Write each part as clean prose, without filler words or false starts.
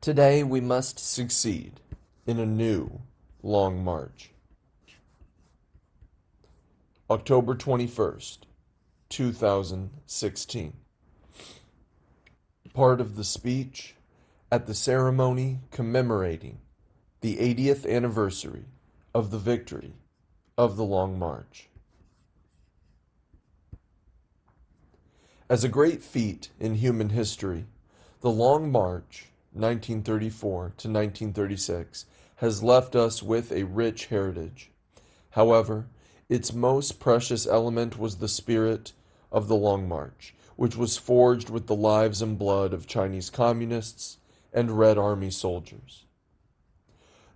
Today we must succeed in a new long march. October 21st, 2016. Part of the speech at the ceremony commemorating the 80th anniversary of the victory of the Long March. As a great feat in human history, the Long March, 1934 to 1936, has left us with a rich heritage. However, its most precious element was the spirit of the Long March, which was forged with the lives and blood of Chinese communists and Red Army soldiers.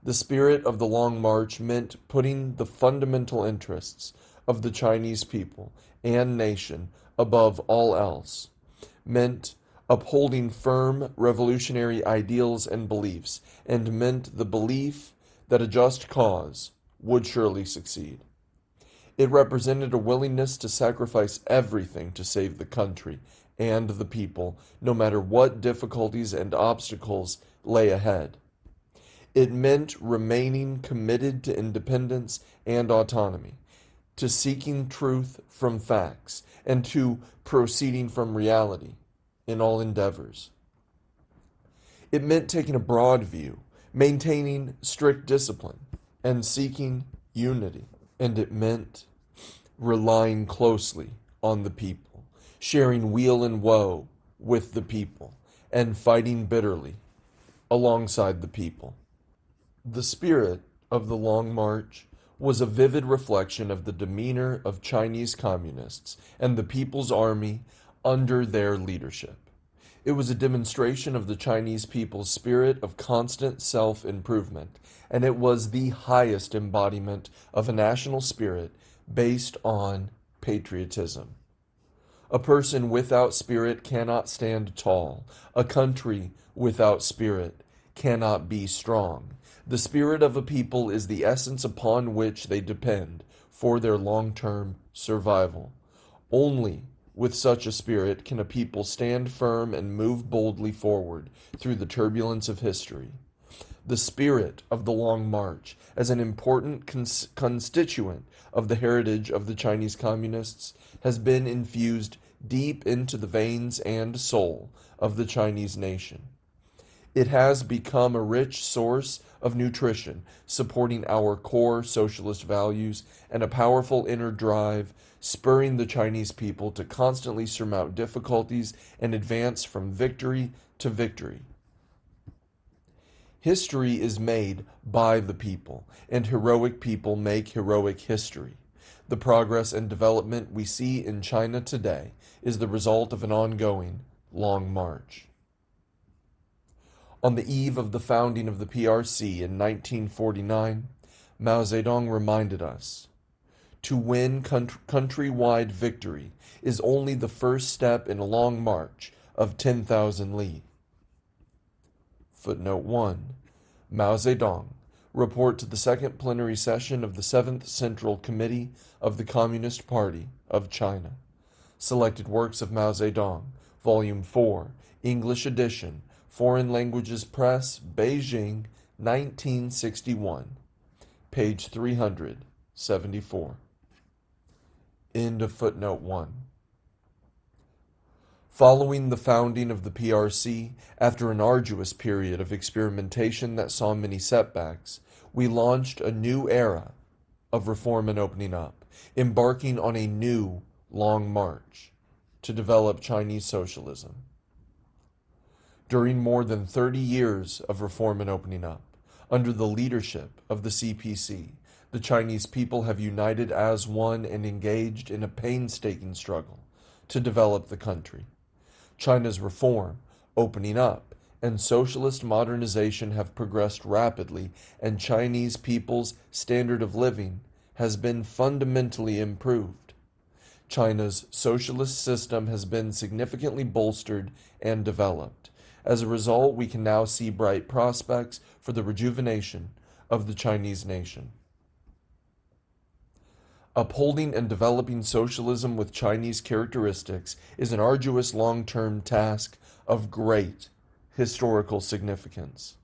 The spirit of the Long March meant putting the fundamental interests of the Chinese people and nation above all else, meant upholding firm revolutionary ideals and beliefs, and meant the belief that a just cause would surely succeed. It represented a willingness to sacrifice everything to save the country and the people, no matter what difficulties and obstacles lay ahead. It meant remaining committed to independence and autonomy, to seeking truth from facts, and to proceeding from reality in all endeavors. It meant taking a broad view, maintaining strict discipline, and seeking unity. And it meant relying closely on the people, sharing weal and woe with the people, and fighting bitterly alongside the people. The spirit of the Long March was a vivid reflection of the demeanor of Chinese communists and the People's Army under their leadership. It was a demonstration of the Chinese people's spirit of constant self-improvement, and it was the highest embodiment of a national spirit based on patriotism. A person without spirit cannot stand tall. A country without spirit cannot be strong. The spirit of a people is the essence upon which they depend for their long-term survival. Only with such a spirit can a people stand firm and move boldly forward through the turbulence of history. The spirit of the Long March, as an important constituent of the heritage of the Chinese communists, has been infused deep into the veins and soul of the Chinese nation. It has become a rich source of nutrition, supporting our core socialist values and a powerful inner drive, spurring the Chinese people to constantly surmount difficulties and advance from victory to victory. History is made by the people, and heroic people make heroic history. The progress and development we see in China today is the result of an ongoing long march. On the eve of the founding of the PRC in 1949, Mao Zedong reminded us, to win countrywide victory is only the first step in a long march of 10,000 li. Footnote 1. Mao Zedong, Report to the Second Plenary Session of the 7th Central Committee of the Communist Party of China. Selected Works of Mao Zedong, Volume 4, English edition, Foreign Languages Press, Beijing, 1961. Page 374. End of footnote 1. Following the founding of the PRC, after an arduous period of experimentation that saw many setbacks, we launched a new era of reform and opening up, embarking on a new long march to develop Chinese socialism. During more than 30 years of reform and opening up, under the leadership of the CPC, the Chinese people have united as one and engaged in a painstaking struggle to develop the country. China's reform, opening up, and socialist modernization have progressed rapidly, and Chinese people's standard of living has been fundamentally improved. China's socialist system has been significantly bolstered and developed. As a result, we can now see bright prospects for the rejuvenation of the Chinese nation. Upholding and developing socialism with Chinese characteristics is an arduous long-term task of great historical significance.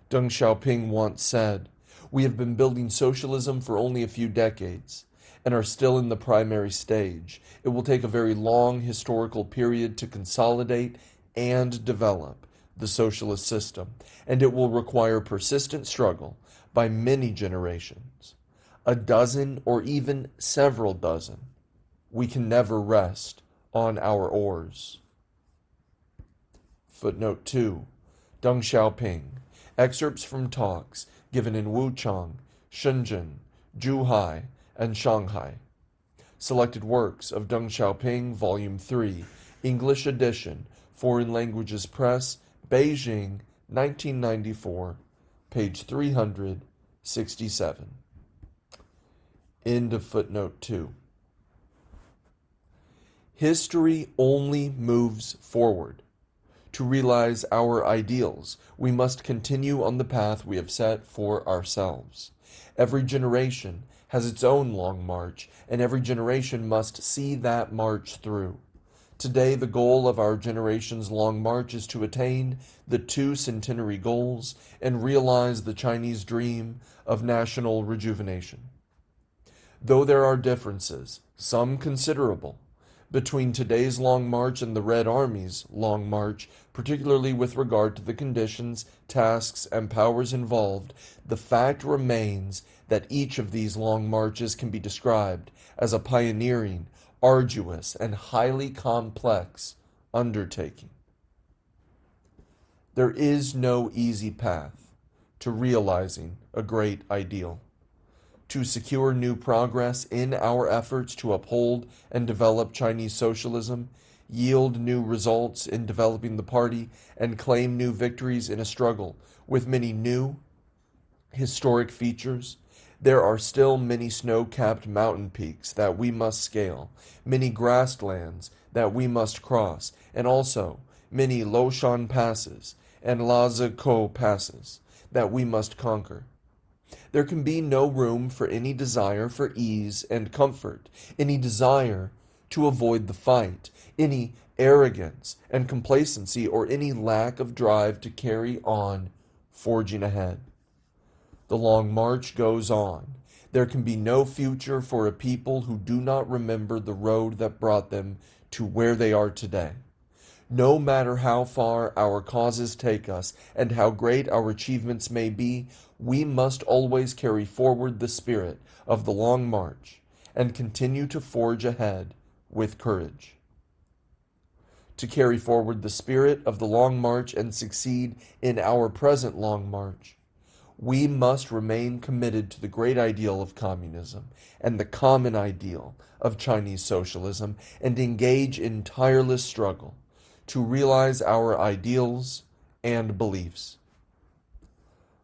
Deng Xiaoping once said, "We have been building socialism for only a few decades and are still in the primary stage. It will take a very long historical period to consolidate and develop the socialist system, and it will require persistent struggle by many generations, a dozen or even several dozen. We can never rest on our oars." Footnote 2. Deng Xiaoping. Excerpts from talks given in Wuchang, Shenzhen, Zhuhai, and Shanghai. Selected works of Deng Xiaoping, Volume 3, English edition, Foreign Languages Press, Beijing, 1994, page 367. End of footnote 2. History only moves forward. To realize our ideals, we must continue on the path we have set for ourselves. Every generation has its own long march, and every generation must see that march through. Today, the goal of our generation's long march is to attain the 2 centenary goals and realize the Chinese dream of national rejuvenation. Though there are differences, some considerable, between today's Long March and the Red Army's Long March, particularly with regard to the conditions, tasks, and powers involved, the fact remains that each of these long marches can be described as a pioneering, arduous, and highly complex undertaking. There is no easy path to realizing a great ideal. To secure new progress in our efforts to uphold and develop Chinese socialism, yield new results in developing the party, and claim new victories in a struggle with many new historic features, there are still many snow-capped mountain peaks that we must scale, many grasslands that we must cross, and also many Loshan passes and Lazikou passes that we must conquer. There can be no room for any desire for ease and comfort, any desire to avoid the fight, any arrogance and complacency, or any lack of drive to carry on forging ahead. The long march goes on. There can be no future for a people who do not remember the road that brought them to where they are today. No matter how far our causes take us and how great our achievements may be, we must always carry forward the spirit of the long march and continue to forge ahead with courage. To carry forward the spirit of the long march and succeed in our present long march, we must remain committed to the great ideal of communism and the common ideal of Chinese socialism and engage in tireless struggle to realize our ideals and beliefs.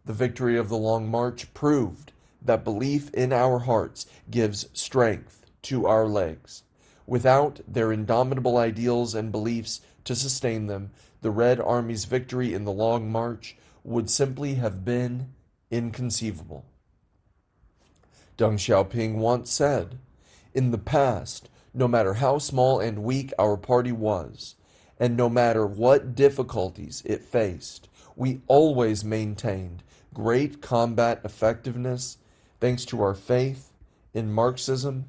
The victory of the Long March proved that belief in our hearts gives strength to our legs. Without their indomitable ideals and beliefs to sustain them, the Red Army's victory in the Long March would simply have been inconceivable. Deng Xiaoping once said, "In the past, no matter how small and weak our party was, and no matter what difficulties it faced, we always maintained great combat effectiveness thanks to our faith in Marxism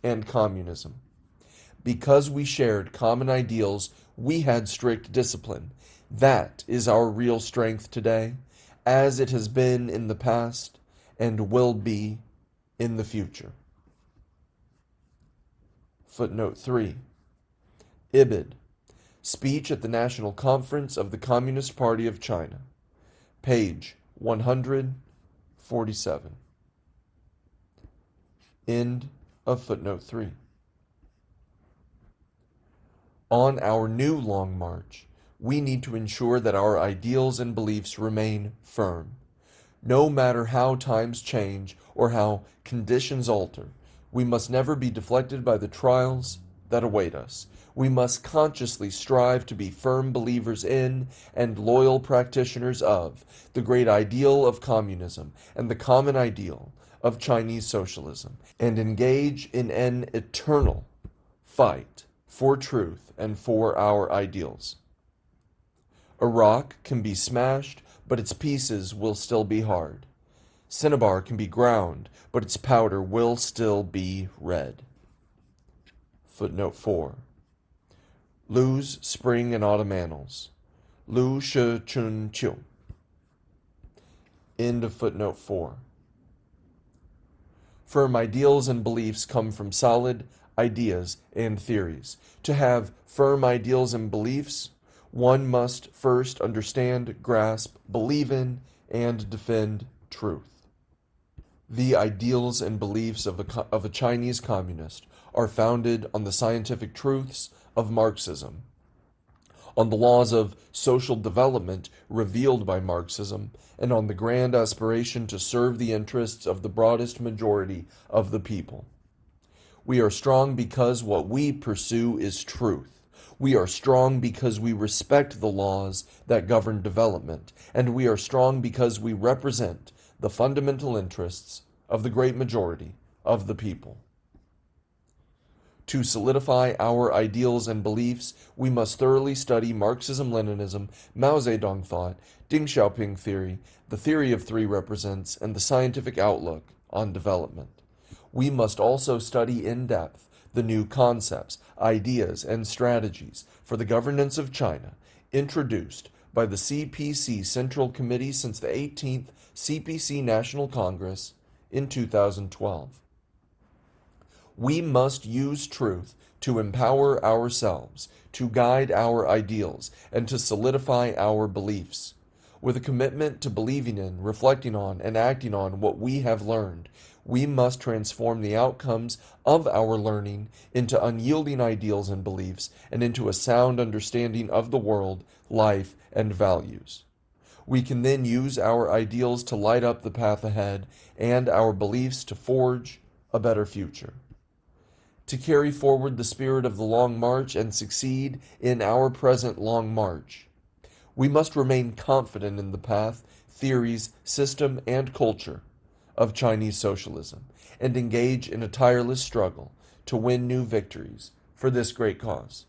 and communism. Because we shared common ideals, we had strict discipline. That is our real strength today, as it has been in the past and will be in the future." Footnote 3. Ibid. Speech at the National Conference of the Communist Party of China. Page 147. End of footnote 3. On our new long march, we need to ensure that our ideals and beliefs remain firm. No matter how times change or how conditions alter, we must never be deflected by the trials that await us. We must consciously strive to be firm believers in and loyal practitioners of the great ideal of communism and the common ideal of Chinese socialism, and engage in an eternal fight for truth and for our ideals. A rock can be smashed, but its pieces will still be hard. Cinnabar can be ground, but its powder will still be red. Footnote 4. Lu's Spring and Autumn Annals. Lu Shi Chun Qiu. End of footnote 4. Firm ideals and beliefs come from solid ideas and theories. To have firm ideals and beliefs, one must first understand, grasp, believe in, and defend truth. The ideals and beliefs of a Chinese communist are founded on the scientific truths of Marxism, on the laws of social development revealed by Marxism, and on the grand aspiration to serve the interests of the broadest majority of the people. We are strong because what we pursue is truth. We are strong because we respect the laws that govern development, and we are strong because we represent the fundamental interests of the great majority of the people. To solidify our ideals and beliefs, we must thoroughly study Marxism-Leninism, Mao Zedong thought, Deng Xiaoping theory, the theory of three represents, and the scientific outlook on development. We must also study in depth the new concepts, ideas, and strategies for the governance of China introduced by the CPC Central Committee since the 18th CPC National Congress in 2012. We must use truth to empower ourselves, to guide our ideals, and to solidify our beliefs. With a commitment to believing in, reflecting on, and acting on what we have learned, we must transform the outcomes of our learning into unyielding ideals and beliefs, and into a sound understanding of the world, life, and values. We can then use our ideals to light up the path ahead, and our beliefs to forge a better future. To carry forward the spirit of the Long March and succeed in our present Long March, we must remain confident in the path, theories, system, and culture of Chinese socialism, and engage in a tireless struggle to win new victories for this great cause.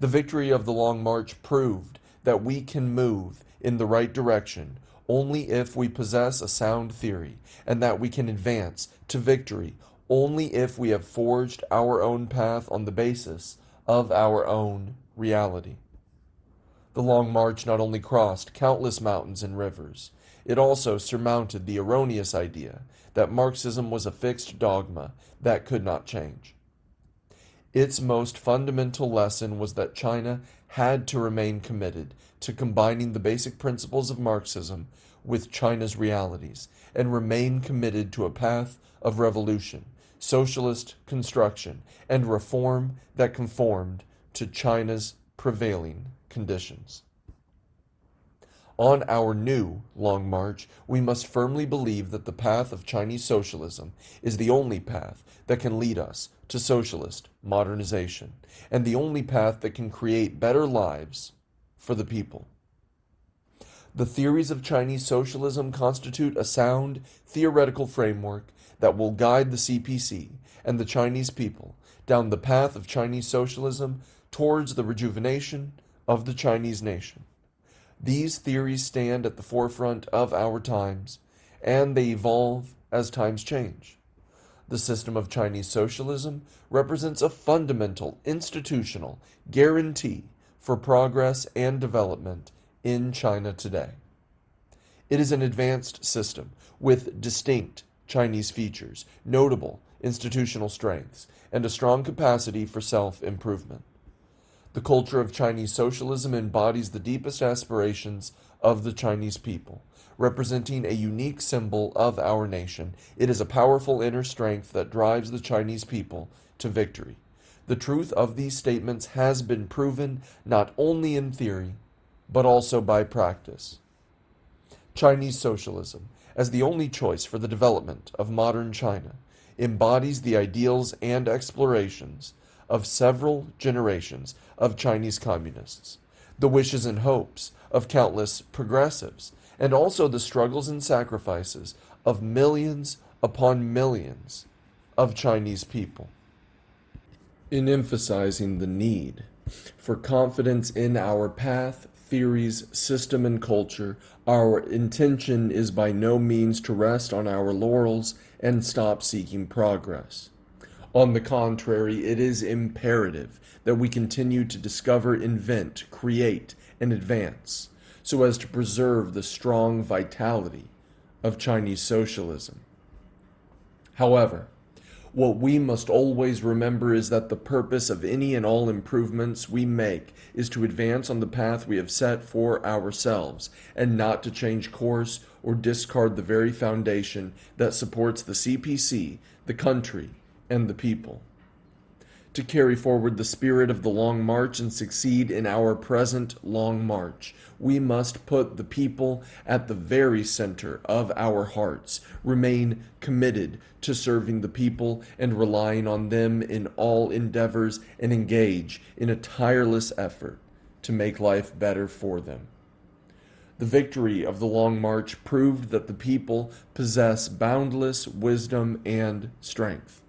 The victory of the Long March proved that we can move in the right direction only if we possess a sound theory, and that we can advance to victory only if we have forged our own path on the basis of our own reality. The Long March not only crossed countless mountains and rivers, it also surmounted the erroneous idea that Marxism was a fixed dogma that could not change. Its most fundamental lesson was that China had to remain committed to combining the basic principles of Marxism with China's realities, and remain committed to a path of revolution, socialist construction, and reform that conformed to China's prevailing conditions. On our new Long March, we must firmly believe that the path of Chinese socialism is the only path that can lead us to socialist modernization, and the only path that can create better lives for the people. The theories of Chinese socialism constitute a sound theoretical framework that will guide the CPC and the Chinese people down the path of Chinese socialism towards the rejuvenation of the Chinese nation. These theories stand at the forefront of our times, and they evolve as times change. The system of Chinese socialism represents a fundamental institutional guarantee for progress and development in China today. It is an advanced system with distinct Chinese features, notable institutional strengths, and a strong capacity for self-improvement. The culture of Chinese socialism embodies the deepest aspirations of the Chinese people, representing a unique symbol of our nation. It is a powerful inner strength that drives the Chinese people to victory. The truth of these statements has been proven not only in theory, but also by practice. Chinese socialism, as the only choice for the development of modern China, embodies the ideals and explorations of several generations of Chinese communists, the wishes and hopes of countless progressives, and also the struggles and sacrifices of millions upon millions of Chinese people. In emphasizing the need for confidence in our path, theories, system, and culture, our intention is by no means to rest on our laurels and stop seeking progress. On the contrary, it is imperative that we continue to discover, invent, create, and advance, so as to preserve the strong vitality of Chinese socialism. However, what we must always remember is that the purpose of any and all improvements we make is to advance on the path we have set for ourselves, and not to change course or discard the very foundation that supports the CPC, the country, and the people. To carry forward the spirit of the Long March and succeed in our present Long March, we must put the people at the very center of our hearts, remain committed to serving the people and relying on them in all endeavors, and engage in a tireless effort to make life better for them. The victory of the Long March proved that the people possess boundless wisdom and strength.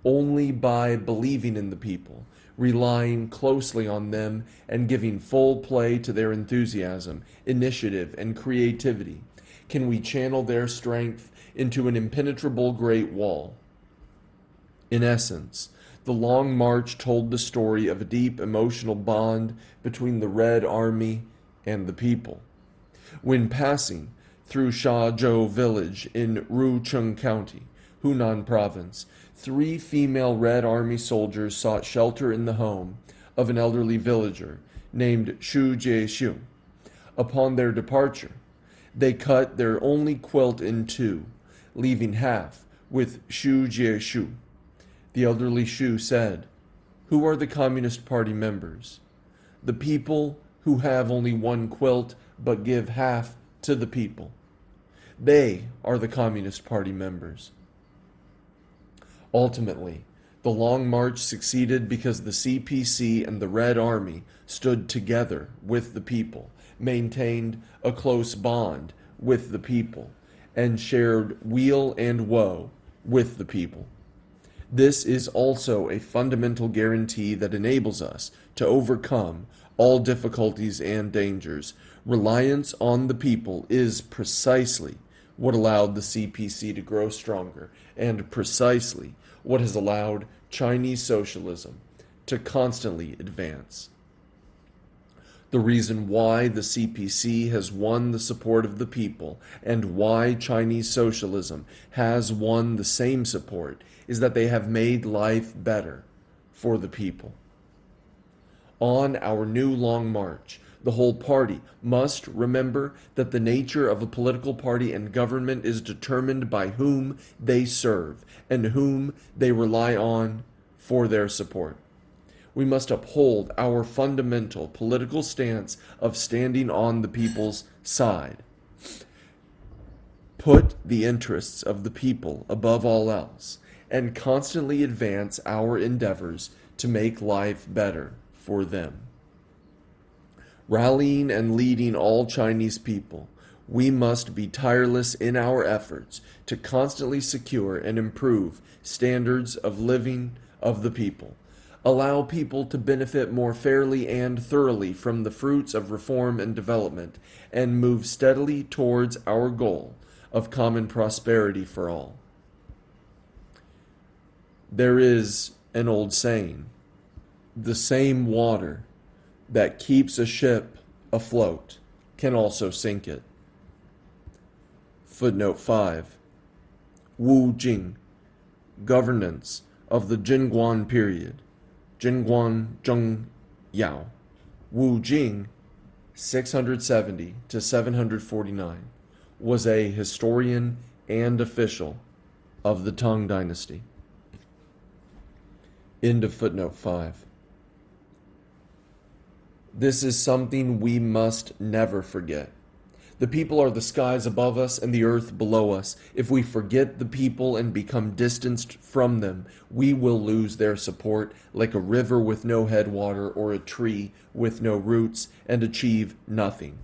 Only by believing in the people, relying closely on them, and giving full play to their enthusiasm, initiative, and creativity can we channel their strength into an impenetrable great wall. In essence, the Long March told the story of a deep emotional bond between the Red Army and the people. When passing through Shazhou village in Rucheng County, Hunan Province, 3 female Red Army soldiers sought shelter in the home of an elderly villager named Xu Jieshu. Upon their departure, they cut their only quilt in 2, leaving half with Xu Jieshu. The elderly Xu said, "Who are the Communist Party members?" "The people who have only 1 quilt but give half to the people. They are the Communist Party members." Ultimately, the Long March succeeded because the CPC and the Red Army stood together with the people, maintained a close bond with the people, and shared weal and woe with the people. This is also a fundamental guarantee that enables us to overcome all difficulties and dangers. Reliance on the people is precisely what allowed the CPC to grow stronger, and precisely what has allowed Chinese socialism to constantly advance. The reason why the CPC has won the support of the people, and why Chinese socialism has won the same support, is that they have made life better for the people. On our new Long March, the whole party must remember that the nature of a political party and government is determined by whom they serve and whom they rely on for their support. We must uphold our fundamental political stance of standing on the people's side. Put the interests of the people above all else, and constantly advance our endeavors to make life better for them. Rallying and leading all Chinese people, we must be tireless in our efforts to constantly secure and improve standards of living of the people, allow people to benefit more fairly and thoroughly from the fruits of reform and development, and move steadily towards our goal of common prosperity for all. There is an old saying, "The same water that keeps a ship afloat can also sink it." Footnote 5. Wu Jing, governance of the Jingguan period, Jingguan Zheng Yao, Wu Jing, 670 to 749, was a historian and official of the Tang Dynasty. End of footnote 5. This is something we must never forget. The people are the skies above us and the earth below us. If we forget the people and become distanced from them, we will lose their support like a river with no headwater or a tree with no roots, and achieve nothing.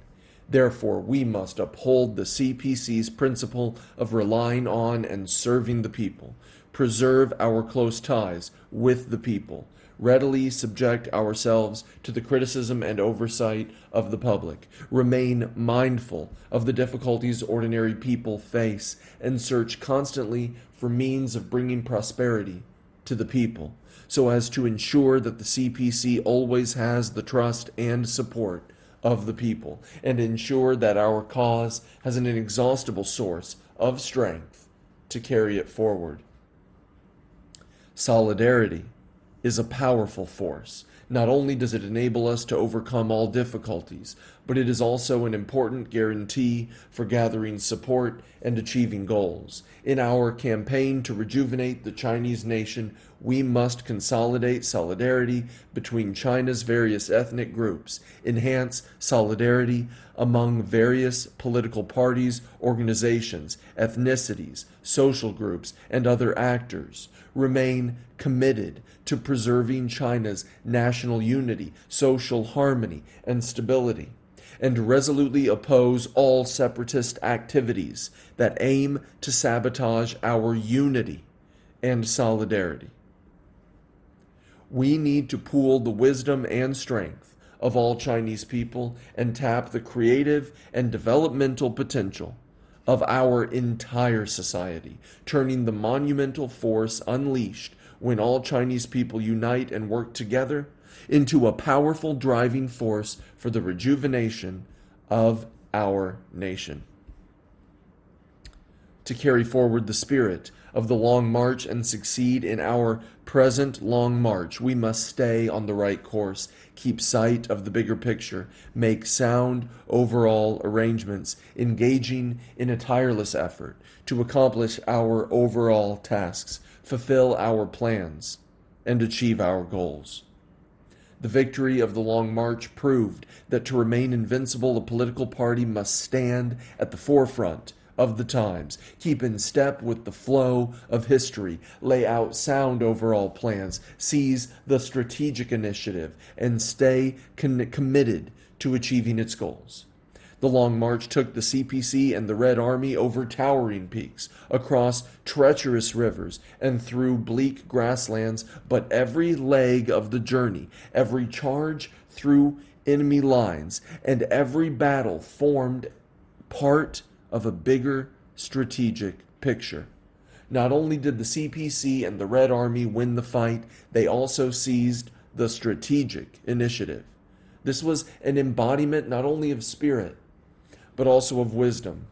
Therefore, we must uphold the CPC's principle of relying on and serving the people, preserve our close ties with the people, readily subject ourselves to the criticism and oversight of the public, remain mindful of the difficulties ordinary people face, and search constantly for means of bringing prosperity to the people, so as to ensure that the CPC always has the trust and support of the people, and ensure that our cause has an inexhaustible source of strength to carry it forward. Solidarity is a powerful force. Not only does it enable us to overcome all difficulties, but it is also an important guarantee for gathering support and achieving goals. In our campaign to rejuvenate the Chinese nation, we must consolidate solidarity between China's various ethnic groups, enhance solidarity among various political parties, organizations, ethnicities, social groups, and other actors, remain committed to preserving China's national unity, social harmony, and stability, and resolutely oppose all separatist activities that aim to sabotage our unity and solidarity. We need to pool the wisdom and strength of all Chinese people and tap the creative and developmental potential of our entire society, turning the monumental force unleashed when all Chinese people unite and work together into a powerful driving force for the rejuvenation of our nation. To carry forward the spirit of the Long March and succeed in our present long march, we must stay on the right course, keep sight of the bigger picture, make sound overall arrangements, engaging in a tireless effort to accomplish our overall tasks, fulfill our plans, and achieve our goals. The victory of the Long March proved that to remain invincible, a political party must stand at the forefront of the times, keep in step with the flow of history, lay out sound overall plans, seize the strategic initiative, and stay committed to achieving its goals. The Long March took the CPC and the Red Army over towering peaks, across treacherous rivers, and through bleak grasslands, but every leg of the journey, every charge through enemy lines, and every battle formed part of a bigger strategic picture. Not only did the CPC and the Red Army win the fight, they also seized the strategic initiative. This was an embodiment not only of spirit, but also of wisdom.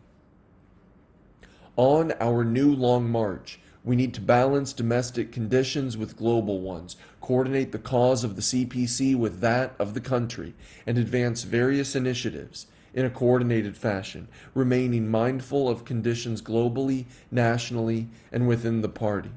On our new Long March, we need to balance domestic conditions with global ones, coordinate the cause of the CPC with that of the country, and advance various initiatives in a coordinated fashion, remaining mindful of conditions globally, nationally, and within the party.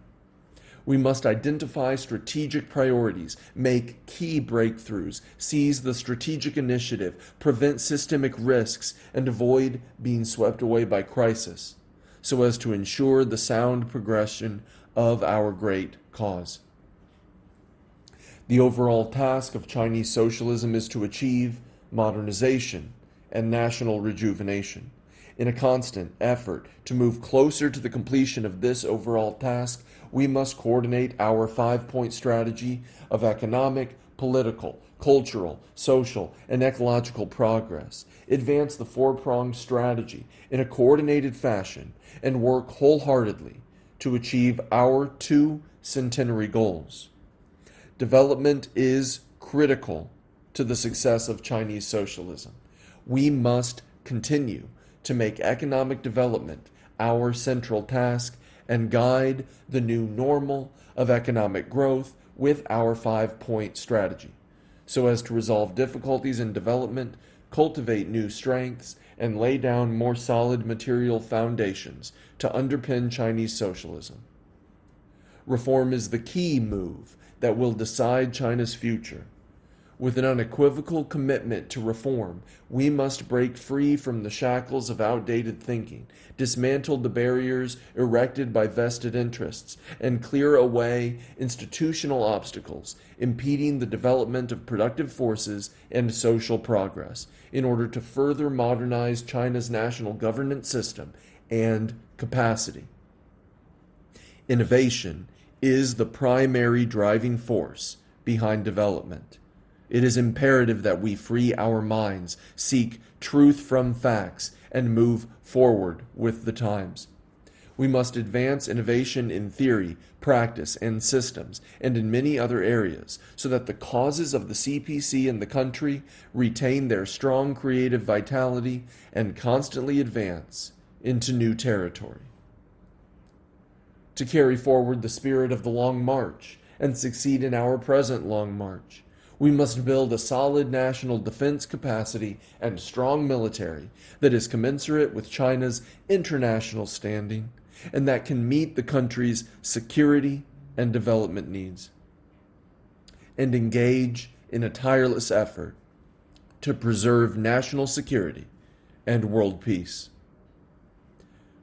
We must identify strategic priorities, make key breakthroughs, seize the strategic initiative, prevent systemic risks, and avoid being swept away by crisis, so as to ensure the sound progression of our great cause. The overall task of Chinese socialism is to achieve modernization and national rejuvenation. In a constant effort to move closer to the completion of this overall task, we must coordinate our 5-point strategy of economic, political, cultural, social, and ecological progress, advance the 4-pronged strategy in a coordinated fashion, and work wholeheartedly to achieve our 2 centenary goals. Development is critical to the success of Chinese socialism. We must continue to make economic development our central task and guide the new normal of economic growth with our 5-point strategy, so as to resolve difficulties in development, cultivate new strengths, and lay down more solid material foundations to underpin Chinese socialism. Reform is the key move that will decide China's future. With an unequivocal commitment to reform, we must break free from the shackles of outdated thinking, dismantle the barriers erected by vested interests, and clear away institutional obstacles impeding the development of productive forces and social progress, in order to further modernize China's national governance system and capacity. Innovation is the primary driving force behind development. It is imperative that we free our minds, seek truth from facts, and move forward with the times. We must advance innovation in theory, practice, and systems, and in many other areas, so that the causes of the CPC and the country retain their strong creative vitality and constantly advance into new territory. To carry forward the spirit of the Long March and succeed in our present Long March, we must build a solid national defense capacity and strong military that is commensurate with China's international standing and that can meet the country's security and development needs, and engage in a tireless effort to preserve national security and world peace.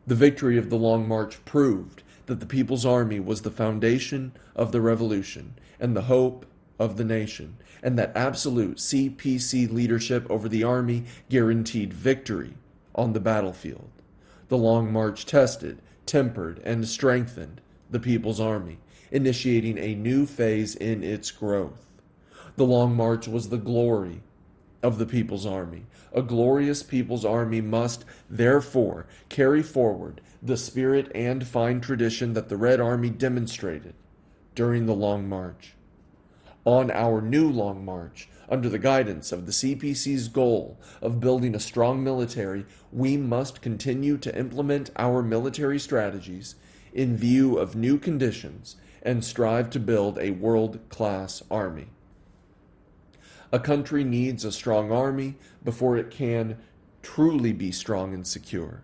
The victory of the Long March proved that the People's Army was the foundation of the revolution and the hope of the nation, and that absolute CPC leadership over the army guaranteed victory on the battlefield. The Long March tested, tempered, and strengthened the People's Army, initiating a new phase in its growth. The Long March was the glory of the People's Army. A glorious People's Army must, therefore, carry forward the spirit and fine tradition that the Red Army demonstrated during the Long March. On our new Long March, under the guidance of the CPC's goal of building a strong military, we must continue to implement our military strategies in view of new conditions and strive to build a world-class army. A country needs a strong army before it can truly be strong and secure.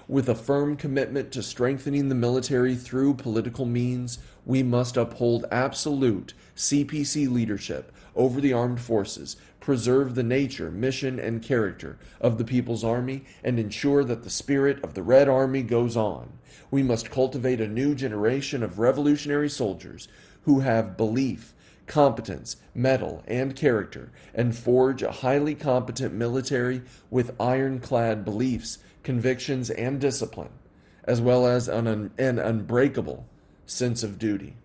With a firm commitment to strengthening the military through political means, we must uphold absolute CPC leadership over the armed forces, preserve the nature, mission, and character of the People's Army, and ensure that the spirit of the Red Army goes on. We must cultivate a new generation of revolutionary soldiers who have belief, competence, mettle, and character, and forge a highly competent military with ironclad beliefs, convictions, and discipline, as well as an unbreakable sense of duty.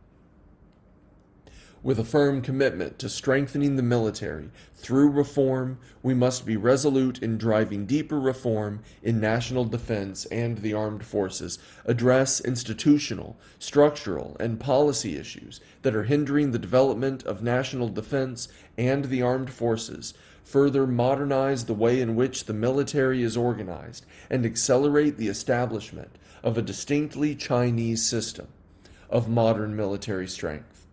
With a firm commitment to strengthening the military through reform, we must be resolute in driving deeper reform in national defense and the armed forces, address institutional, structural, and policy issues that are hindering the development of national defense and the armed forces, further modernize the way in which the military is organized, and accelerate the establishment of a distinctly Chinese system of modern military strength.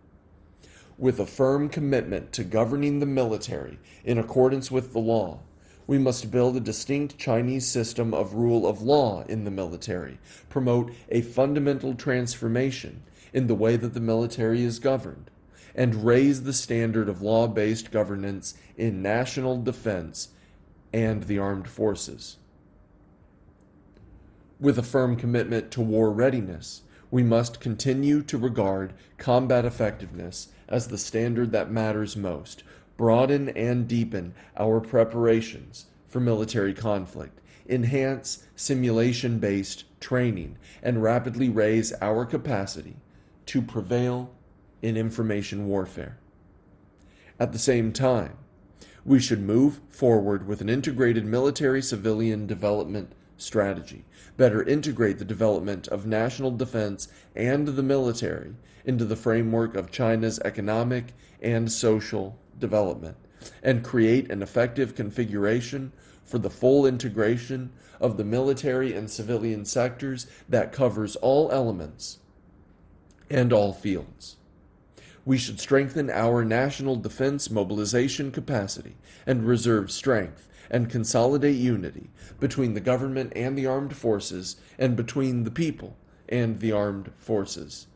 With a firm commitment to governing the military in accordance with the law, we must build a distinct Chinese system of rule of law in the military, promote a fundamental transformation in the way that the military is governed, and raise the standard of law-based governance in national defense and the armed forces. With a firm commitment to war readiness, we must continue to regard combat effectiveness as the standard that matters most, broaden and deepen our preparations for military conflict, enhance simulation-based training, and rapidly raise our capacity to prevail in information warfare. At the same time, we should move forward with an integrated military-civilian development strategy, better integrate the development of national defense and the military into the framework of China's economic and social development, and create an effective configuration for the full integration of the military and civilian sectors that covers all elements and all fields. We should strengthen our national defense mobilization capacity and reserve strength and consolidate unity between the government and the armed forces and between the people and the armed forces.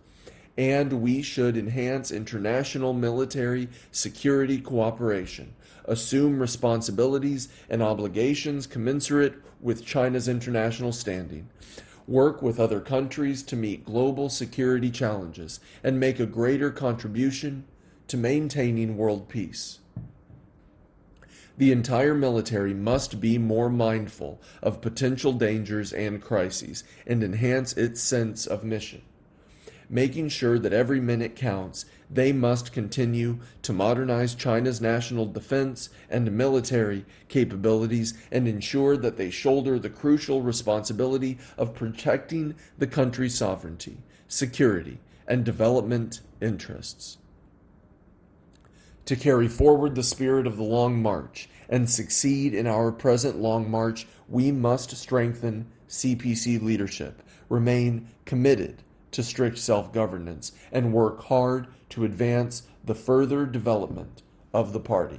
And we should enhance international military security cooperation, assume responsibilities and obligations commensurate with China's international standing, work with other countries to meet global security challenges, and make a greater contribution to maintaining world peace. The entire military must be more mindful of potential dangers and crises and enhance its sense of mission, making sure that every minute counts, They must continue to modernize China's national defense and military capabilities and ensure that they shoulder the crucial responsibility of protecting the country's sovereignty, security, and development interests. To carry forward the spirit of the Long March and succeed in our present Long March, we must strengthen CPC leadership, remain committed to strict self-governance, and work hard to advance the further development of the party.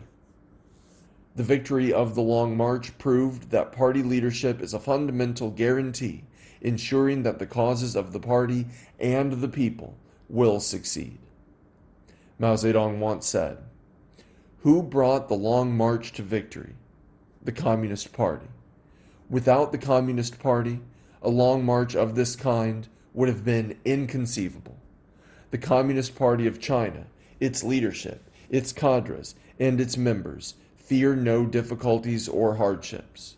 The victory of the Long March proved that party leadership is a fundamental guarantee, ensuring that the causes of the party and the people will succeed. Mao Zedong once said, "Who brought the Long March to victory? The Communist Party. Without the Communist Party, a long march of this kind would have been inconceivable. The Communist Party of China, its leadership, its cadres, and its members fear no difficulties or hardships."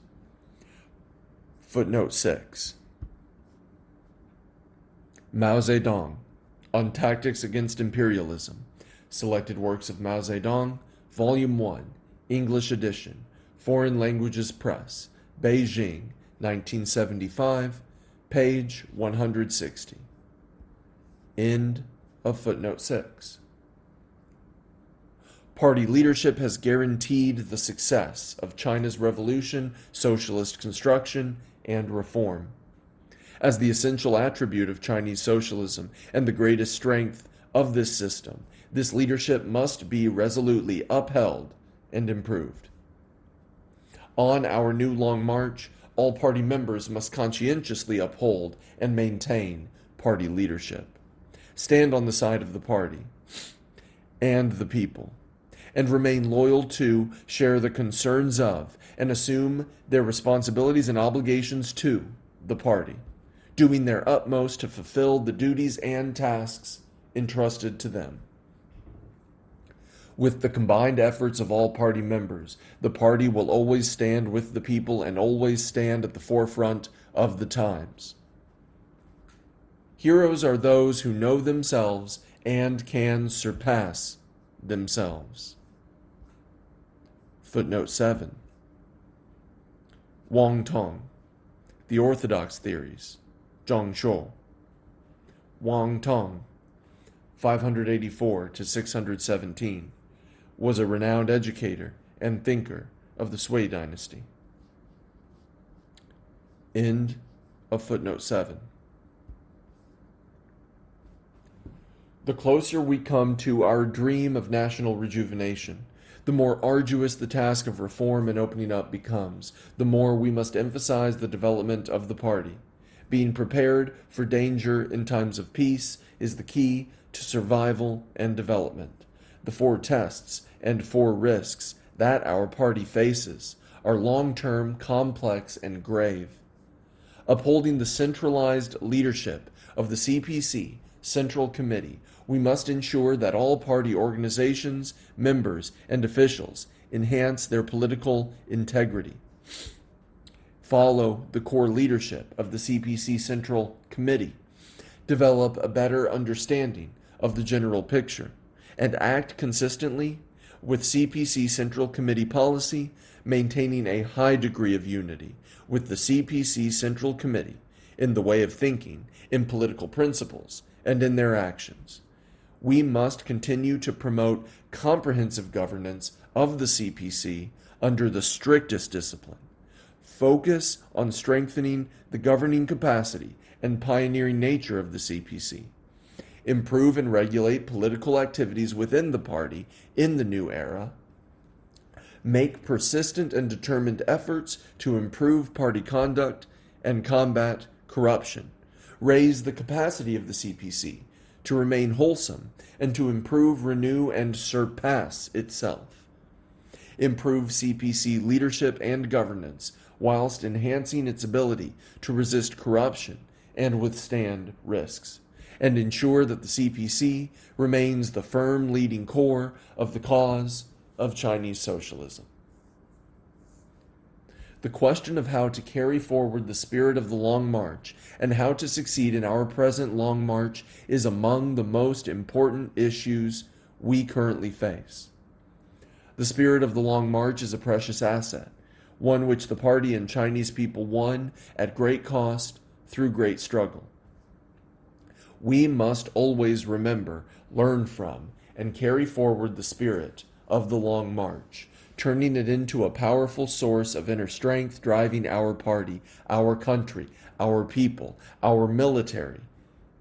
Footnote 6. Mao Zedong, On Tactics Against Imperialism. Selected Works of Mao Zedong, Volume 1, English edition, Foreign Languages Press, Beijing, 1975, page 160. End of footnote 6. Party leadership has guaranteed the success of China's revolution, socialist construction, and reform. As the essential attribute of Chinese socialism and the greatest strength of this system, this leadership must be resolutely upheld and improved. On our new Long March, all party members must conscientiously uphold and maintain party leadership, stand on the side of the party and the people, and remain loyal to, share the concerns of, and assume their responsibilities and obligations to the party, doing their utmost to fulfill the duties and tasks entrusted to them. With the combined efforts of all party members, the party will always stand with the people and always stand at the forefront of the times. Heroes are those who know themselves and can surpass themselves. Footnote 7. Wang Tong, The Orthodox Theories, Zhang Shou. Wang Tong, 584 to 617, was a renowned educator and thinker of the Sui dynasty. End of footnote 7. The closer we come to our dream of national rejuvenation, the more arduous the task of reform and opening up becomes, the more we must emphasize the development of the party. Being prepared for danger in times of peace is the key to survival and development. The 4 tests and 4 risks that our party faces are long-term, complex, and grave. Upholding the centralized leadership of the CPC Central Committee, we must ensure that all party organizations, members, and officials enhance their political integrity. Follow the core leadership of the CPC Central Committee. Develop a better understanding of the general picture, and act consistently with CPC Central Committee policy, maintaining a high degree of unity with the CPC Central Committee in the way of thinking, in political principles, and in their actions. We must continue to promote comprehensive governance of the CPC under the strictest discipline. Focus on strengthening the governing capacity and pioneering nature of the CPC. Improve and regulate political activities within the party in the new era. Make persistent and determined efforts to improve party conduct and combat corruption. Raise the capacity of the CPC to remain wholesome and to improve, renew, and surpass itself. Improve CPC leadership and governance whilst enhancing its ability to resist corruption and withstand risks, and ensure that the CPC remains the firm leading core of the cause of Chinese socialism. The question of how to carry forward the spirit of the Long March and how to succeed in our present Long March is among the most important issues we currently face. The spirit of the Long March is a precious asset, one which the party and Chinese people won at great cost through great struggle. We must always remember, learn from, and carry forward the spirit of the Long March, turning it into a powerful source of inner strength driving our party, our country, our people, our military,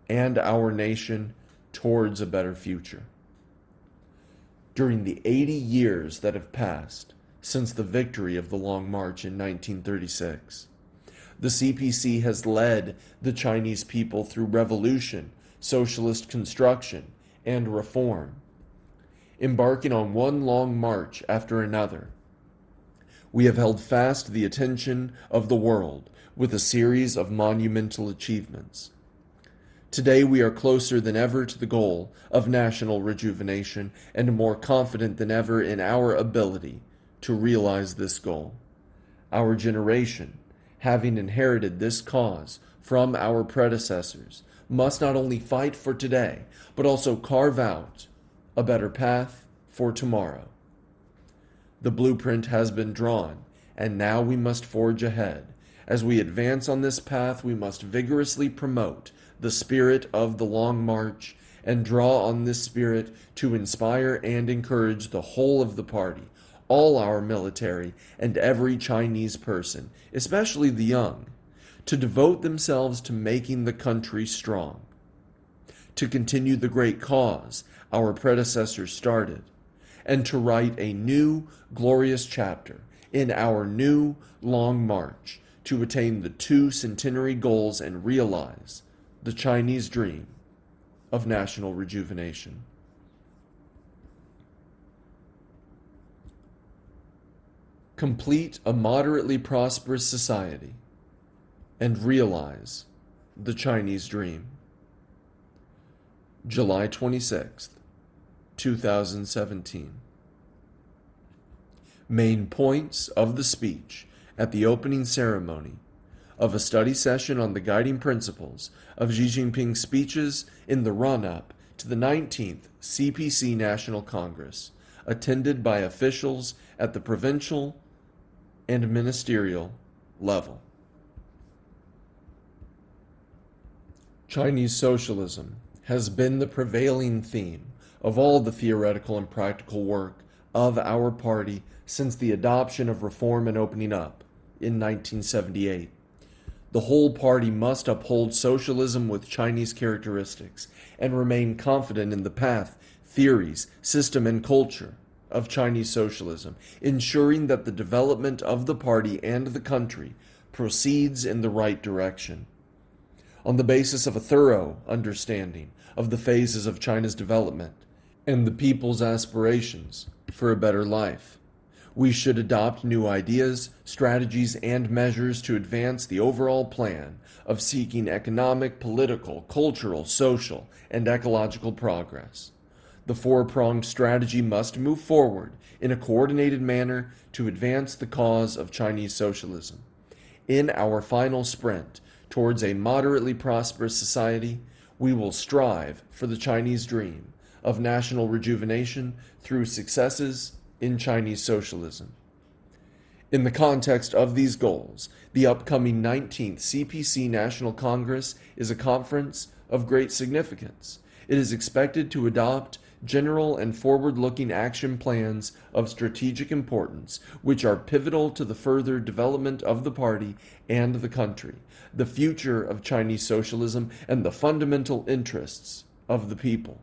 and our nation towards a better future. During the 80 years that have passed since the victory of the Long March in 1936, the CPC has led the Chinese people through revolution, socialist construction, and reform, embarking on one long march after another. We have held fast the attention of the world with a series of monumental achievements. Today we are closer than ever to the goal of national rejuvenation and more confident than ever in our ability to realize this goal. Our generation, having inherited this cause from our predecessors, must not only fight for today, but also carve out a better path for tomorrow. The blueprint has been drawn, and now we must forge ahead. As we advance on this path, we must vigorously promote the spirit of the Long March and draw on this spirit to inspire and encourage the whole of the party, all our military, and every Chinese person, especially the young, to devote themselves to making the country strong, to continue the great cause our predecessors started, and to write a new, glorious chapter in our new long march to attain the 2 centenary goals and realize the Chinese dream of national rejuvenation. Complete a moderately prosperous society and realize the Chinese dream. July 26th, 2017. Main points of the speech at the opening ceremony of a study session on the guiding principles of Xi Jinping's speeches in the run-up to the 19th CPC National Congress, attended by officials at the provincial and ministerial level. Chinese socialism has been the prevailing theme of all the theoretical and practical work of our party since the adoption of reform and opening up in 1978. The whole party must uphold socialism with Chinese characteristics and remain confident in the path, theories, system, and culture of Chinese socialism, ensuring that the development of the party and the country proceeds in the right direction. On the basis of a thorough understanding of the phases of China's development and the people's aspirations for a better life, we should adopt new ideas, strategies, and measures to advance the overall plan of seeking economic, political, cultural, social, and ecological progress. The four-pronged strategy must move forward in a coordinated manner to advance the cause of Chinese socialism. In our final sprint towards a moderately prosperous society, we will strive for the Chinese dream of national rejuvenation through successes in Chinese socialism. In the context of these goals, the upcoming 19th CPC National Congress is a conference of great significance. It is expected to adopt general and forward-looking action plans of strategic importance, which are pivotal to the further development of the party and the country, the future of Chinese socialism, and the fundamental interests of the people.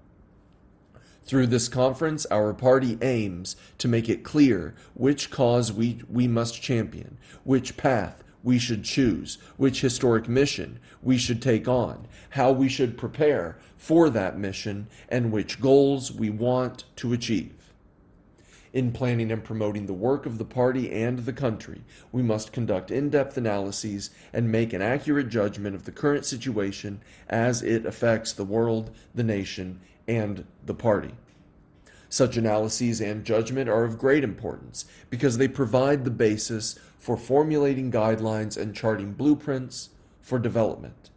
Through this conference, our party aims to make it clear which cause we must champion, which path we should choose, which historic mission we should take on, how we should prepare for that mission, and which goals we want to achieve. In planning and promoting the work of the party and the country, we must conduct in-depth analyses and make an accurate judgment of the current situation as it affects the world, the nation, and the party. Such analyses and judgment are of great importance because they provide the basis for formulating guidelines and charting blueprints for development.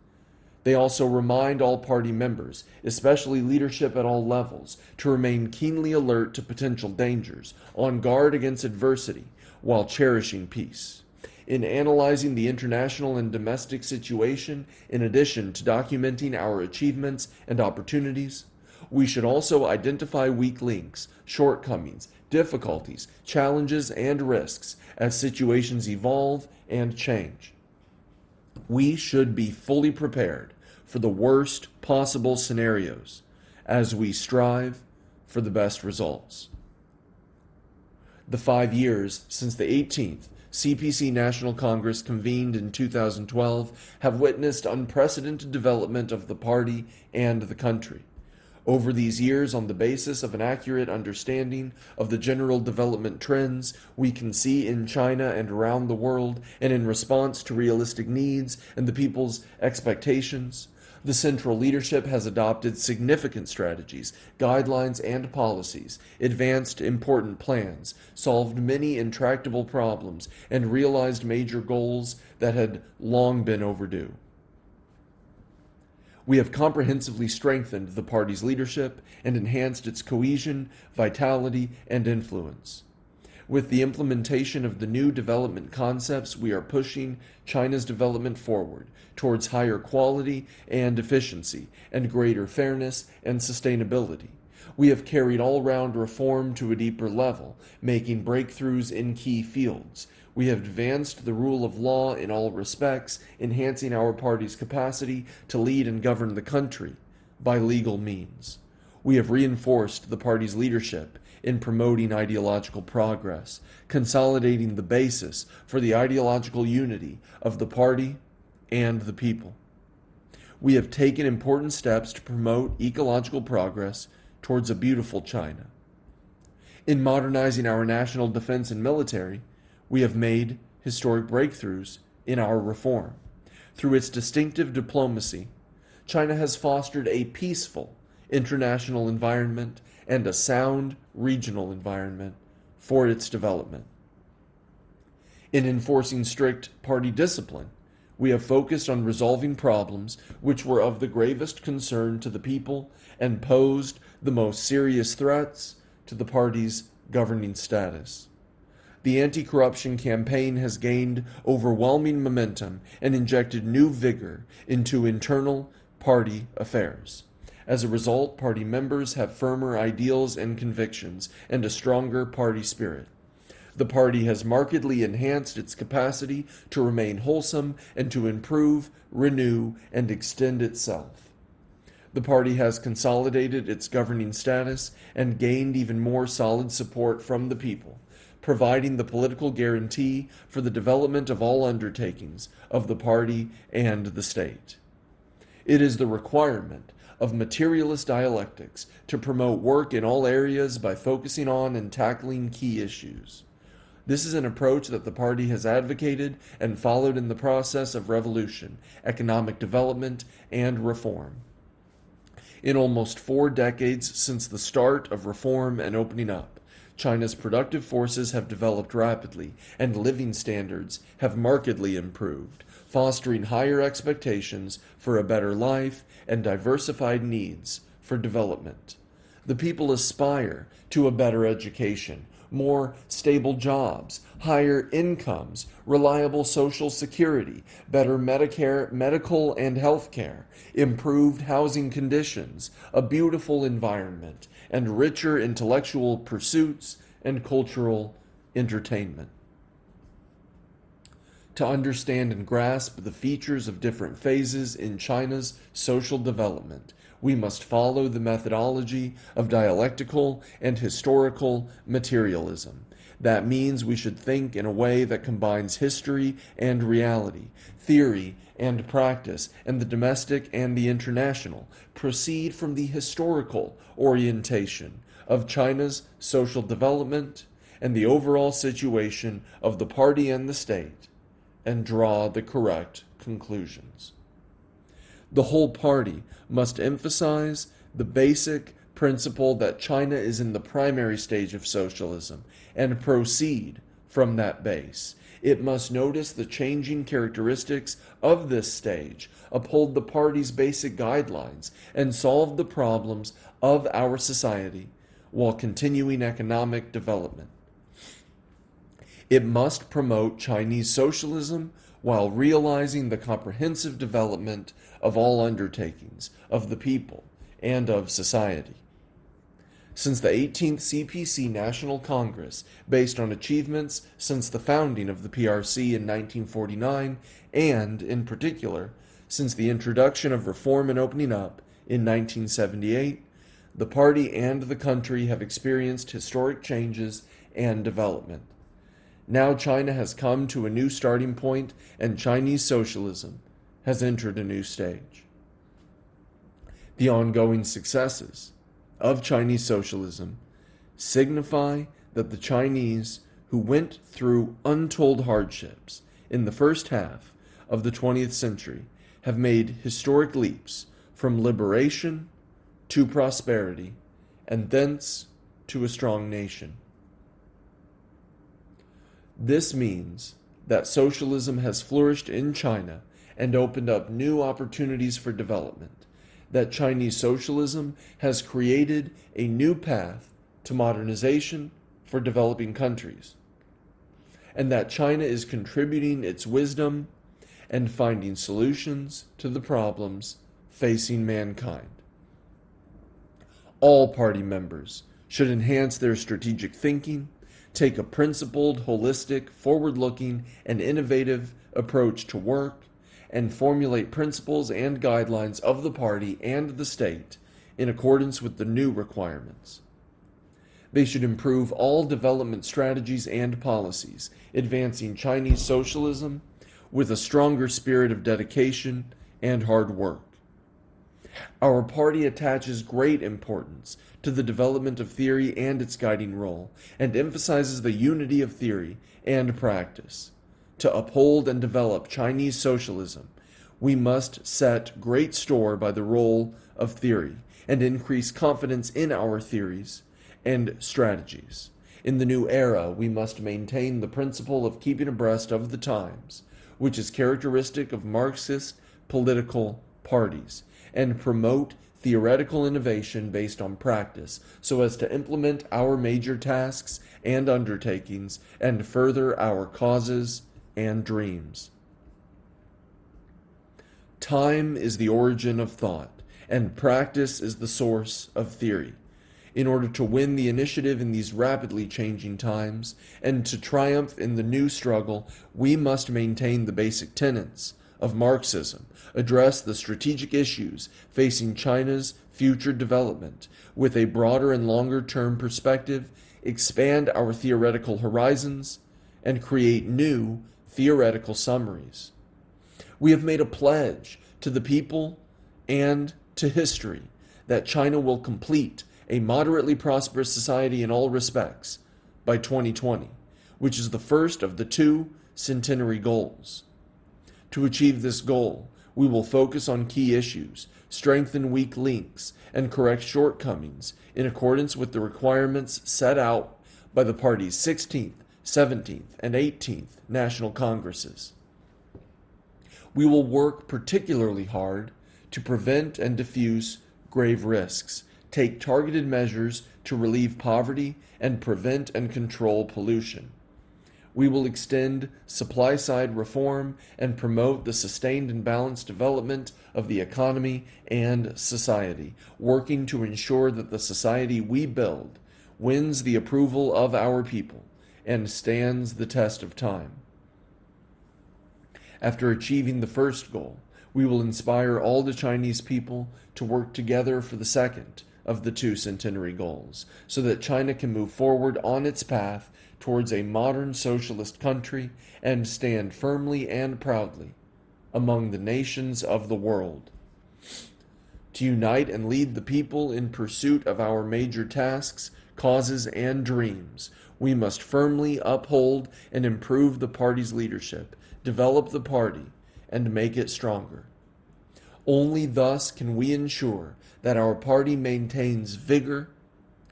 They also remind all party members, especially leadership at all levels, to remain keenly alert to potential dangers, on guard against adversity, while cherishing peace. In analyzing the international and domestic situation, in addition to documenting our achievements and opportunities, we should also identify weak links, shortcomings, difficulties, challenges, and risks as situations evolve and change. We should be fully prepared for the worst possible scenarios as we strive for the best results. The 5 years since the 18th CPC National Congress convened in 2012 have witnessed unprecedented development of the party and the country. Over these years, on the basis of an accurate understanding of the general development trends we can see in China and around the world, and in response to realistic needs and the people's expectations, the central leadership has adopted significant strategies, guidelines, and policies, advanced important plans, solved many intractable problems, and realized major goals that had long been overdue. We have comprehensively strengthened the party's leadership and enhanced its cohesion, vitality, and influence. With the implementation of the new development concepts, we are pushing China's development forward towards higher quality and efficiency and greater fairness and sustainability. We have carried all-round reform to a deeper level, making breakthroughs in key fields. We have advanced the rule of law in all respects, enhancing our party's capacity to lead and govern the country by legal means. We have reinforced the party's leadership in promoting ideological progress, consolidating the basis for the ideological unity of the party and the people. We have taken important steps to promote ecological progress towards a beautiful China. In modernizing our national defense and military, we have made historic breakthroughs in our reform. Through its distinctive diplomacy, China has fostered a peaceful international environment and a sound regional environment for its development. In enforcing strict party discipline, we have focused on resolving problems which were of the gravest concern to the people and posed the most serious threats to the party's governing status. The anti-corruption campaign has gained overwhelming momentum and injected new vigor into internal party affairs. As a result, party members have firmer ideals and convictions and a stronger party spirit. The party has markedly enhanced its capacity to remain wholesome and to improve, renew, and extend itself. The party has consolidated its governing status and gained even more solid support from the people, providing the political guarantee for the development of all undertakings of the party and the state. It is the requirement of materialist dialectics to promote work in all areas by focusing on and tackling key issues. This is an approach that the party has advocated and followed in the process of revolution, economic development, and reform. In almost 4 decades since the start of reform and opening up, China's productive forces have developed rapidly, and living standards have markedly improved, fostering higher expectations for a better life and diversified needs for development. The people aspire to a better education, more stable jobs, higher incomes, reliable social security, better medical and health care, improved housing conditions, a beautiful environment, and richer intellectual pursuits and cultural entertainment. To understand and grasp the features of different phases in China's social development, we must follow the methodology of dialectical and historical materialism. That means we should think in a way that combines history and reality, theory and practice, and the domestic and the international. Proceed from the historical orientation of China's social development and the overall situation of the party and the state, and draw the correct conclusions. The whole party must emphasize the basic principle that China is in the primary stage of socialism and proceed from that base. It must notice the changing characteristics of this stage, uphold the party's basic guidelines, and solve the problems of our society while continuing economic development. It must promote Chinese socialism while realizing the comprehensive development of all undertakings of the people and of society. Since the 18th CPC National Congress, based on achievements since the founding of the PRC in 1949, and, in particular, since the introduction of reform and opening up in 1978, the party and the country have experienced historic changes and development. Now China has come to a new starting point, and Chinese socialism has entered a new stage. The ongoing successes of Chinese socialism signify that the Chinese, who went through untold hardships in the first half of the 20th century, have made historic leaps from liberation to prosperity, and thence to a strong nation. This means that socialism has flourished in China and opened up new opportunities for development, that Chinese socialism has created a new path to modernization for developing countries, and that China is contributing its wisdom and finding solutions to the problems facing mankind. All party members should enhance their strategic thinking, take a principled, holistic, forward-looking, and innovative approach to work, and formulate principles and guidelines of the party and the state in accordance with the new requirements. They should improve all development strategies and policies, advancing Chinese socialism with a stronger spirit of dedication and hard work. Our party attaches great importance to the development of theory and its guiding role, and emphasizes the unity of theory and practice. To uphold and develop Chinese socialism, we must set great store by the role of theory and increase confidence in our theories and strategies. In the new era, we must maintain the principle of keeping abreast of the times, which is characteristic of Marxist political parties, and promote theoretical innovation based on practice so as to implement our major tasks and undertakings and further our causes and dreams. Time is the origin of thought, and practice is the source of theory. In order to win the initiative in these rapidly changing times and to triumph in the new struggle, we must maintain the basic tenets of Marxism, address the strategic issues facing China's future development with a broader and longer-term perspective, expand our theoretical horizons, and create new theoretical summaries. We have made a pledge to the people and to history that China will complete a moderately prosperous society in all respects by 2020, which is the first of the 2 centenary goals. To achieve this goal, we will focus on key issues, strengthen weak links, and correct shortcomings in accordance with the requirements set out by the party's 16th, 17th, and 18th National Congresses. We will work particularly hard to prevent and diffuse grave risks, take targeted measures to relieve poverty, and prevent and control pollution. We will extend supply-side reform and promote the sustained and balanced development of the economy and society, working to ensure that the society we build wins the approval of our people and stands the test of time. After achieving the first goal, we will inspire all the Chinese people to work together for the second of the 2 centenary goals, so that China can move forward on its path towards a modern socialist country and stand firmly and proudly among the nations of the world. To unite and lead the people in pursuit of our major tasks, causes, and dreams, we must firmly uphold and improve the party's leadership, develop the party, and make it stronger. Only thus can we ensure that our party maintains vigor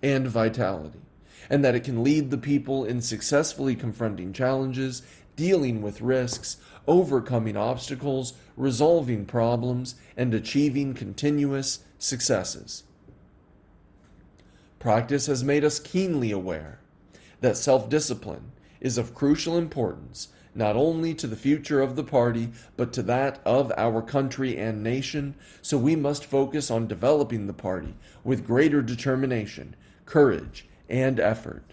and vitality, and that it can lead the people in successfully confronting challenges, dealing with risks, overcoming obstacles, resolving problems, and achieving continuous successes. Practice has made us keenly aware that self-discipline is of crucial importance not only to the future of the party, but to that of our country and nation, so we must focus on developing the party with greater determination, courage, and effort.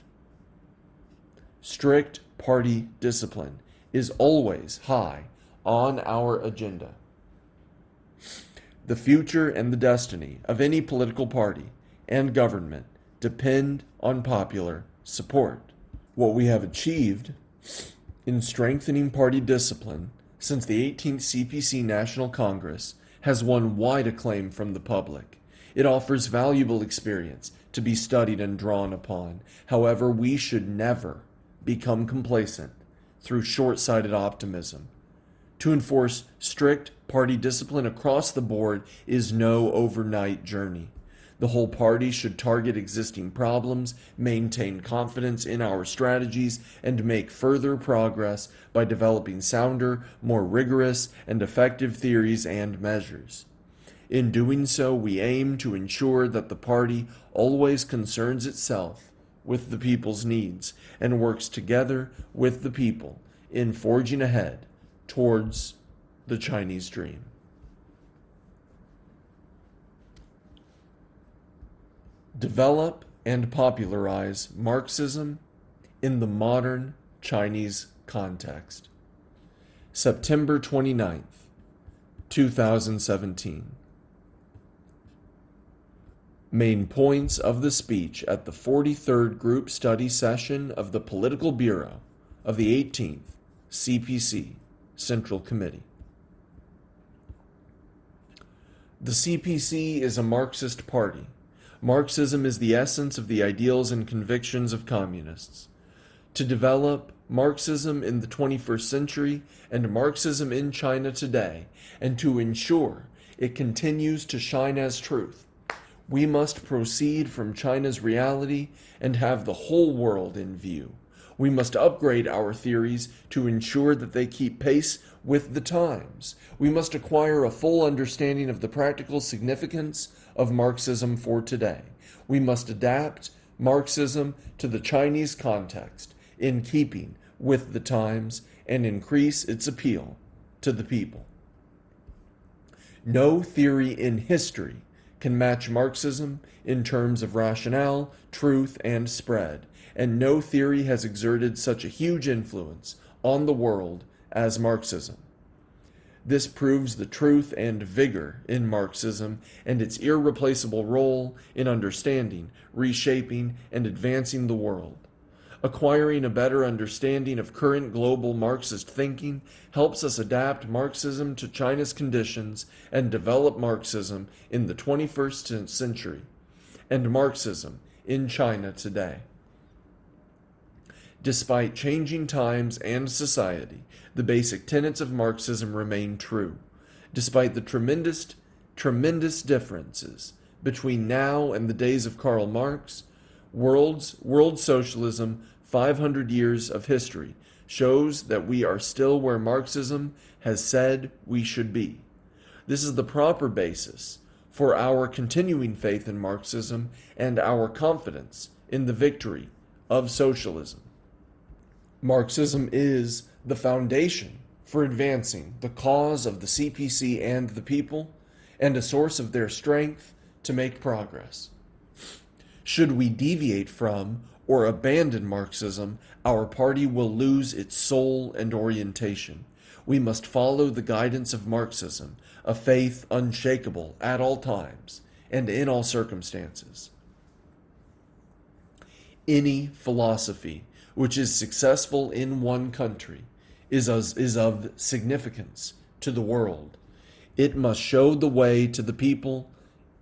Strict party discipline is always high on our agenda. The future and the destiny of any political party and government depend on popular support. What we have achieved in strengthening party discipline since the 18th CPC National Congress has won wide acclaim from the public. It offers valuable experience to be studied and drawn upon. However, we should never become complacent through short-sighted optimism. To enforce strict party discipline across the board is no overnight journey. The whole party should target existing problems, maintain confidence in our strategies, and make further progress by developing sounder, more rigorous, and effective theories and measures. In doing so, we aim to ensure that the party always concerns itself with the people's needs and works together with the people in forging ahead towards the Chinese dream. Develop and popularize Marxism in the modern Chinese context. September 29th, 2017. Main points of the speech at the 43rd Group Study Session of the Political Bureau of the 18th CPC Central Committee. The CPC is a Marxist party. Marxism is the essence of the ideals and convictions of communists. To develop Marxism in the 21st century and Marxism in China today, and to ensure it continues to shine as truth, we must proceed from China's reality and have the whole world in view. We must upgrade our theories to ensure that they keep pace with the times. We must acquire a full understanding of the practical significance of Marxism for today. We must adapt Marxism to the Chinese context in keeping with the times and increase its appeal to the people. No theory in history can match Marxism in terms of rationale, truth, and spread, and no theory has exerted such a huge influence on the world as Marxism. This proves the truth and vigor in Marxism and its irreplaceable role in understanding, reshaping, and advancing the world. Acquiring a better understanding of current global Marxist thinking helps us adapt Marxism to China's conditions and develop Marxism in the 21st century and Marxism in China today. Despite changing times and society, the basic tenets of Marxism remain true. Despite the tremendous differences between now and the days of Karl Marx, world socialism, 500 years of history, shows that we are still where Marxism has said we should be. This is the proper basis for our continuing faith in Marxism and our confidence in the victory of socialism. Marxism is the foundation for advancing the cause of the CPC and the people, and a source of their strength to make progress. Should we deviate from or abandon Marxism, our party will lose its soul and orientation. We must follow the guidance of Marxism, a faith unshakable at all times and in all circumstances. Any philosophy which is successful in one country is of significance to the world. It must show the way to the people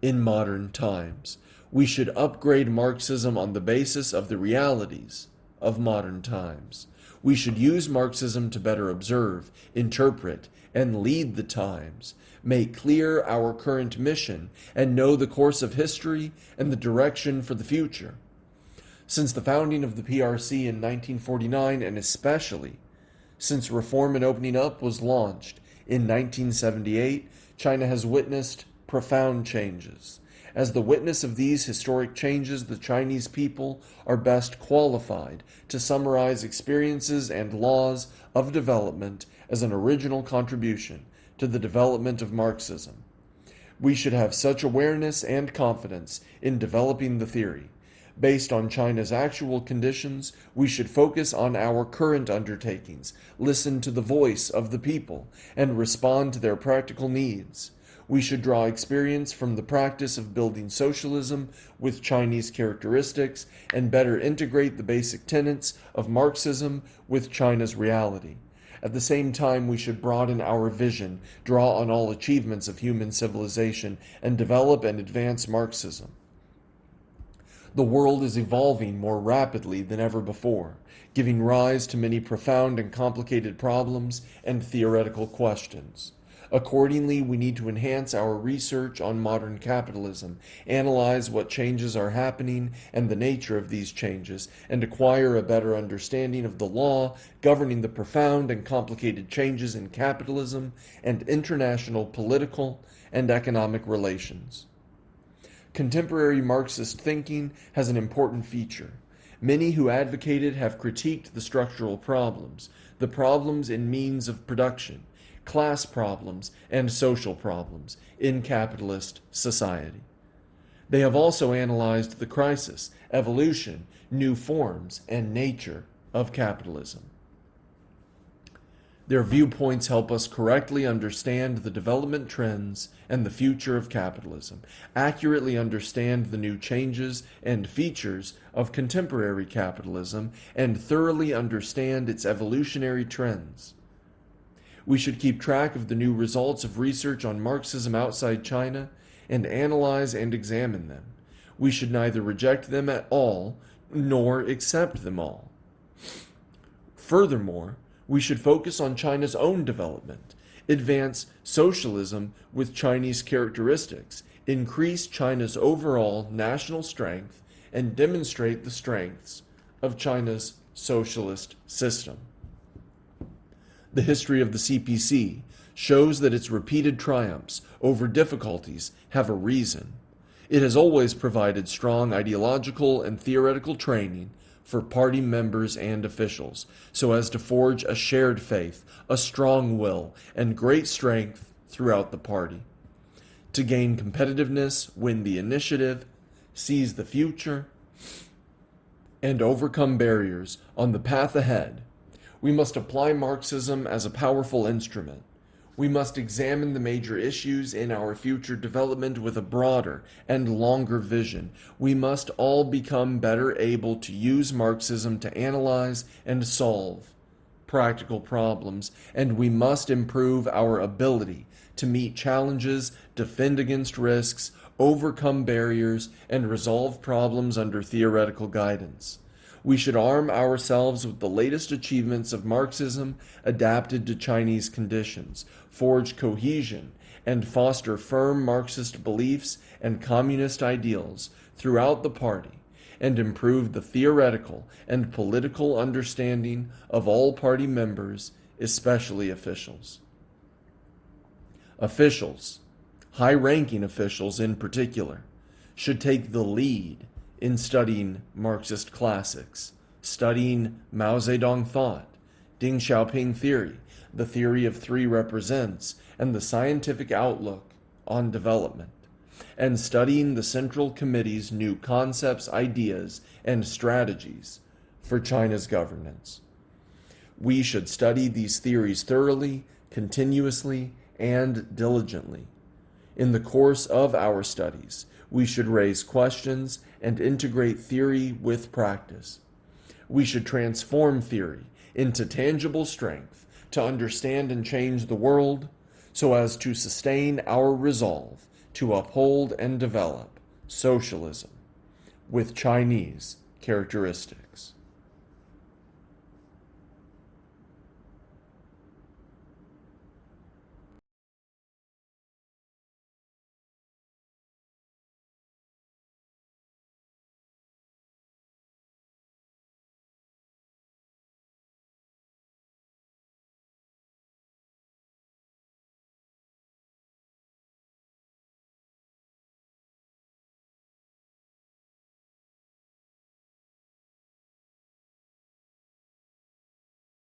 in modern times. We should upgrade Marxism on the basis of the realities of modern times. We should use Marxism to better observe, interpret, and lead the times, make clear our current mission, and know the course of history and the direction for the future. Since the founding of the PRC in 1949, and especially Since reform and opening up was launched in 1978, China has witnessed profound changes. As the witness of these historic changes, the Chinese people are best qualified to summarize experiences and laws of development as an original contribution to the development of Marxism. We should have such awareness and confidence in developing the theory. Based on China's actual conditions, we should focus on our current undertakings, listen to the voice of the people, and respond to their practical needs. We should draw experience from the practice of building socialism with Chinese characteristics and better integrate the basic tenets of Marxism with China's reality. At the same time, we should broaden our vision, draw on all achievements of human civilization, and develop and advance Marxism. The world is evolving more rapidly than ever before, giving rise to many profound and complicated problems and theoretical questions. Accordingly, we need to enhance our research on modern capitalism, analyze what changes are happening and the nature of these changes, and acquire a better understanding of the law governing the profound and complicated changes in capitalism and international political and economic relations. Contemporary Marxist thinking has an important feature. Many who advocate it have critiqued the structural problems, the problems in means of production, class problems, and social problems in capitalist society. They have also analyzed the crisis, evolution, new forms, and nature of capitalism. Their viewpoints help us correctly understand the development trends and the future of capitalism, accurately understand the new changes and features of contemporary capitalism, and thoroughly understand its evolutionary trends. We should keep track of the new results of research on Marxism outside China and analyze and examine them. We should neither reject them at all nor accept them all. Furthermore, we should focus on China's own development, advance socialism with Chinese characteristics, increase China's overall national strength, and demonstrate the strengths of China's socialist system. The history of the CPC shows that its repeated triumphs over difficulties have a reason. It has always provided strong ideological and theoretical training for party members and officials, so as to forge a shared faith, a strong will, and great strength throughout the party. To gain competitiveness, win the initiative, seize the future, and overcome barriers on the path ahead, we must apply Marxism as a powerful instrument. We must examine the major issues in our future development with a broader and longer vision. We must all become better able to use Marxism to analyze and solve practical problems, and we must improve our ability to meet challenges, defend against risks, overcome barriers, and resolve problems under theoretical guidance. We should arm ourselves with the latest achievements of Marxism adapted to Chinese conditions, forge cohesion, and foster firm Marxist beliefs and communist ideals throughout the party, and improve the theoretical and political understanding of all party members, especially officials. Officials, high-ranking officials in particular, should take the lead in studying Marxist classics, studying Mao Zedong thought, Deng Xiaoping theory, the theory of three represents, and the scientific outlook on development, and studying the Central Committee's new concepts, ideas, and strategies for China's governance. We should study these theories thoroughly, continuously, and diligently. In the course of our studies, we should raise questions and integrate theory with practice. We should transform theory into tangible strength to understand and change the world so as to sustain our resolve to uphold and develop socialism with Chinese characteristics.